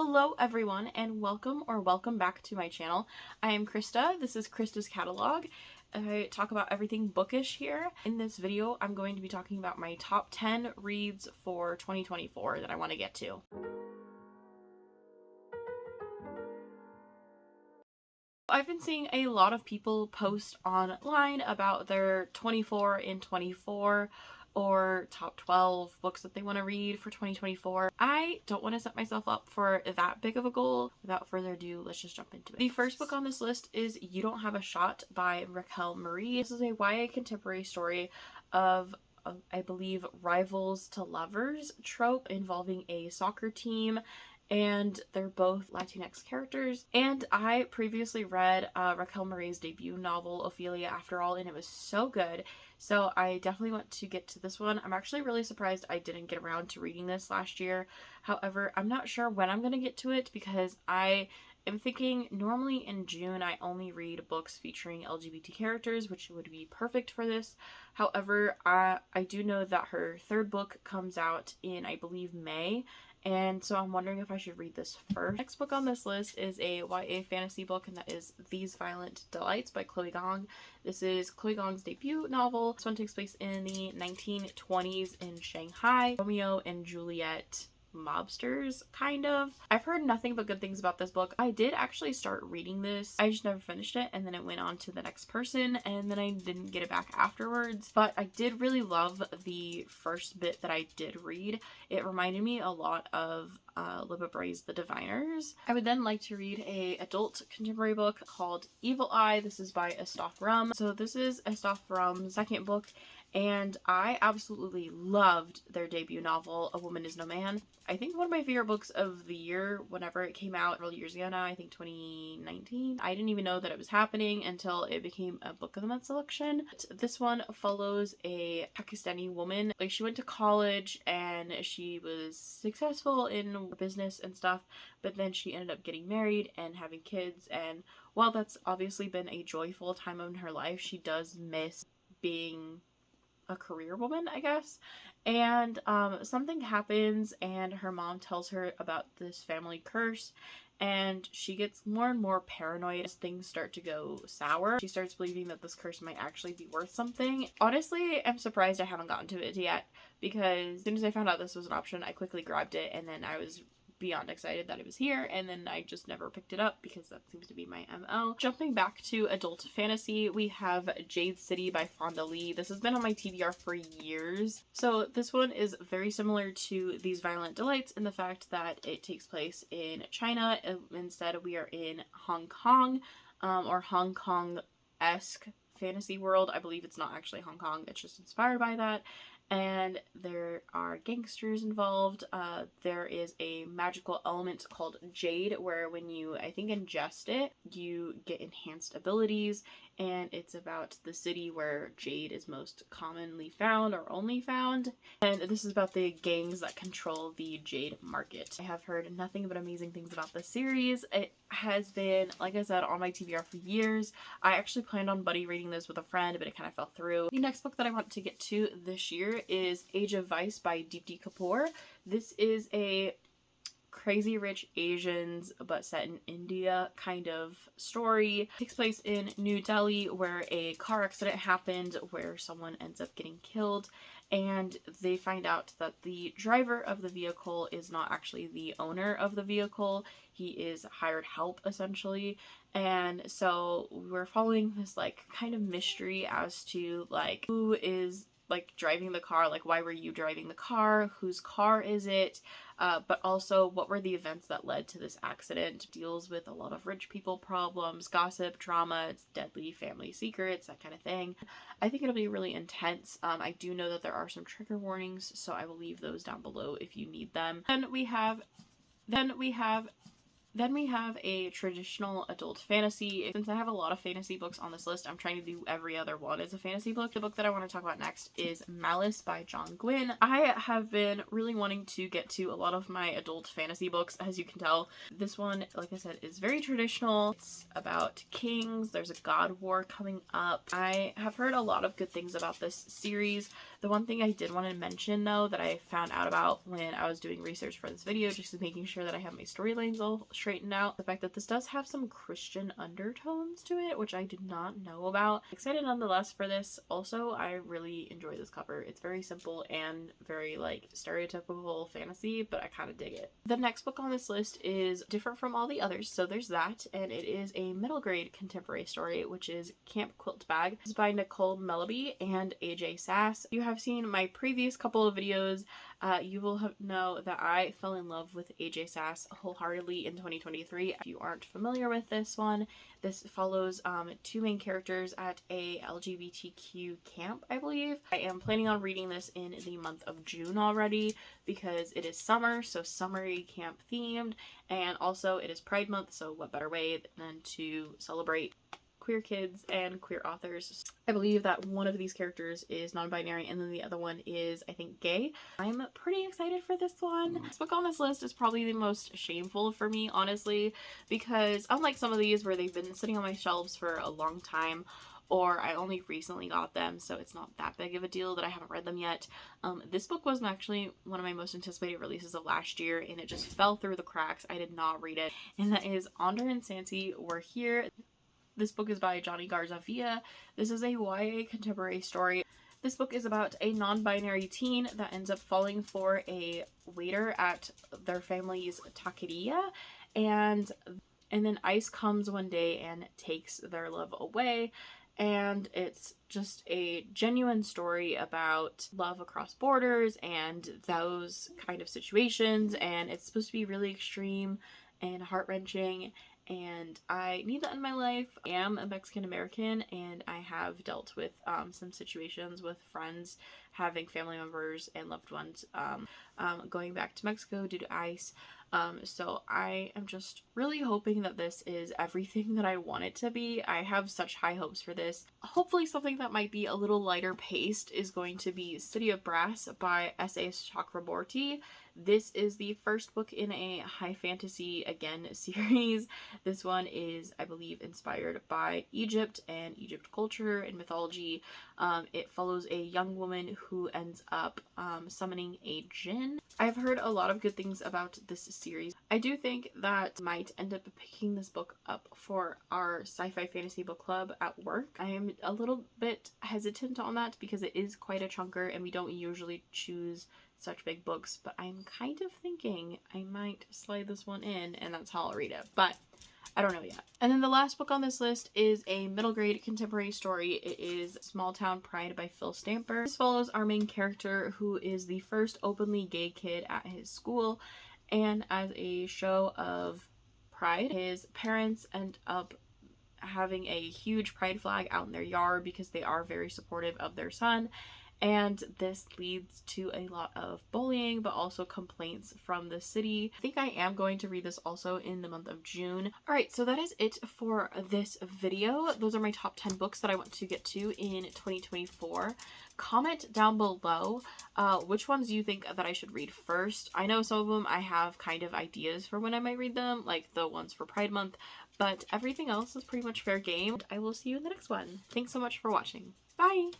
Hello everyone and welcome back to my channel. I am Krista. This is Krista's Catalog. I talk about everything bookish here. In this video, I'm going to be talking about my top 10 reads for 2024 that I want to get to. I've been seeing a lot of people post online about their 24 in 24 or top 12 books that they want to read for 2024. I don't want to set myself up for that big of a goal. Without further ado, let's just jump into it. The first book on this list is You Don't Have a Shot by Raquel Marie. This is a YA contemporary story of I believe rivals to lovers trope involving a soccer team, and they're both Latinx characters. And I previously read Raquel Marie's debut novel, Ophelia After All, and it was so good. So I definitely want to get to this one. I'm actually really surprised I didn't get around to reading this last year. However, I'm not sure when I'm going to get to it because I am thinking normally in June I only read books featuring LGBT characters, which would be perfect for this. However, I do know that her third book comes out in, I believe, May. And so I'm wondering if I should read this first. Next book on this list is a YA fantasy book, and that is These Violent Delights by Chloe Gong. This is Chloe Gong's debut novel. This one takes place in the 1920s in Shanghai. Romeo and Juliet mobsters, kind of. I've heard nothing but good things about this book. I did actually start reading this. I just never finished it, and then it went on to the next person, and then I didn't get it back afterwards. But I did really love the first bit that I did read. It reminded me a lot of Libba Bray's The Diviners. I would then like to read a adult contemporary book called Evil Eye. This is by Estaf Rum. So this is Estaf Rum's second book, and I absolutely loved their debut novel, A Woman Is No Man. I think one of my favorite books of the year whenever it came out several years ago now, I think 2019. I didn't even know that it was happening until it became a Book of the Month selection. This one follows a Pakistani woman. Like, she went to college and she was successful in business and stuff, but then she ended up getting married and having kids, and while that's obviously been a joyful time in her life, she does miss being a career woman, I guess. And something happens and her mom tells her about this family curse, and she gets more and more paranoid as things start to go sour. She starts believing that this curse might actually be worth something. Honestly, I'm surprised I haven't gotten to it yet, because as soon as I found out this was an option, I quickly grabbed it, and then I was beyond excited that it was here, and then I just never picked it up because that seems to be my MO. Jumping back to adult fantasy, we have Jade City by Fonda Lee. This has been on my TBR for years. So this one is very similar to These Violent Delights in the fact that it takes place in China. Instead, we are in Hong Kong, or Hong Kong-esque fantasy world. I believe it's not actually Hong Kong, it's just inspired by that. And there are gangsters involved. There is a magical element called Jade, where when you, I think, ingest it, you get enhanced abilities, and it's about the city where Jade is most commonly found or only found. And this is about the gangs that control the Jade market. I have heard nothing but amazing things about this series. It has been, like I said, on my TBR for years. I actually planned on buddy reading this with a friend, but it kind of fell through. The next book that I want to get to this year is Age of Vice by Deepti Kapoor. This is a Crazy Rich Asians but set in India kind of story. It takes place in New Delhi, where a car accident happened where someone ends up getting killed, and they find out that the driver of the vehicle is not actually the owner of the vehicle. He is hired help, essentially. And so we're following this like kind of mystery as to like who is like driving the car, like why were you driving the car, whose car is it, but also what were the events that led to this accident. Deals with a lot of rich people problems, gossip, drama, deadly family secrets, that kind of thing. I think it'll be really intense. I do know that there are some trigger warnings, so I will leave those down below if you need them. Then we have Then we have a traditional adult fantasy. Since I have a lot of fantasy books on this list, I'm trying to do every other one as a fantasy book. The book that I want to talk about next is Malice by John Gwynne. I have been really wanting to get to a lot of my adult fantasy books, as you can tell. This one, like I said, is very traditional. It's about kings. There's a god war coming up. I have heard a lot of good things about this series. The one thing I did want to mention, though, that I found out about when I was doing research for this video, just making sure that I have my storylines all straightened out, the fact that this does have some Christian undertones to it, which I did not know about. Excited nonetheless for this. Also, I really enjoy this cover. It's very simple and very like stereotypical fantasy, but I kind of dig it. The next book on this list is different from all the others, so there's that, and it is a middle grade contemporary story, which is Camp Quiltbag. It's by Nicole Melleby and AJ Sass. You have seen my previous couple of videos, you will know that I fell in love with AJ Sass wholeheartedly in 2023. If you aren't familiar with this one, this follows two main characters at a LGBTQ camp, I believe. I am planning on reading this in the month of June already because it is summer, so summery camp themed, and also it is Pride Month, so what better way than to celebrate queer kids and queer authors. I believe that one of these characters is non-binary and then the other one is, I think, gay. I'm pretty excited for this one. This book on this list is probably the most shameful for me, honestly, because unlike some of these where they've been sitting on my shelves for a long time, or I only recently got them, so it's not that big of a deal that I haven't read them yet. This book was actually one of my most anticipated releases of last year, and it just fell through the cracks. I did not read it, and that is Onder and Santi Were Here. This book is by Johnny Garza Villa. This is a YA contemporary story. This book is about a non-binary teen that ends up falling for a waiter at their family's taqueria, and then ICE comes one day and takes their love away. And it's just a genuine story about love across borders and those kind of situations, and it's supposed to be really extreme and heart-wrenching, and I need that in my life. I am a Mexican American, and I have dealt with some situations with friends having family members and loved ones going back to Mexico due to ICE. So I am just really hoping that this is everything that I want it to be. I have such high hopes for this. Hopefully something that might be a little lighter paced is going to be City of Brass by S.A. Chakraborty. This is the first book in a high fantasy, again, series. This one is, I believe, inspired by Egypt and Egypt culture and mythology. It follows a young woman who ends up summoning a djinn. I've heard a lot of good things about this series. I do think that I might end up picking this book up for our sci-fi fantasy book club at work. I am a little bit hesitant on that because it is quite a chunker and we don't usually choose such big books, but I'm kind of thinking I might slide this one in and that's how I'll read it, but I don't know yet. And then the last book on this list is a middle grade contemporary story. It is Small Town Pride by Phil Stamper. This follows our main character, who is the first openly gay kid at his school, and as a show of pride, his parents end up having a huge pride flag out in their yard because they are very supportive of their son. And this leads to a lot of bullying, but also complaints from the city. I think I am going to read this also in the month of June. Alright, so that is it for this video. Those are my top 10 books that I want to get to in 2024. Comment down below which ones you think that I should read first. I know some of them I have kind of ideas for when I might read them, like the ones for Pride Month, but everything else is pretty much fair game. I will see you in the next one. Thanks so much for watching. Bye!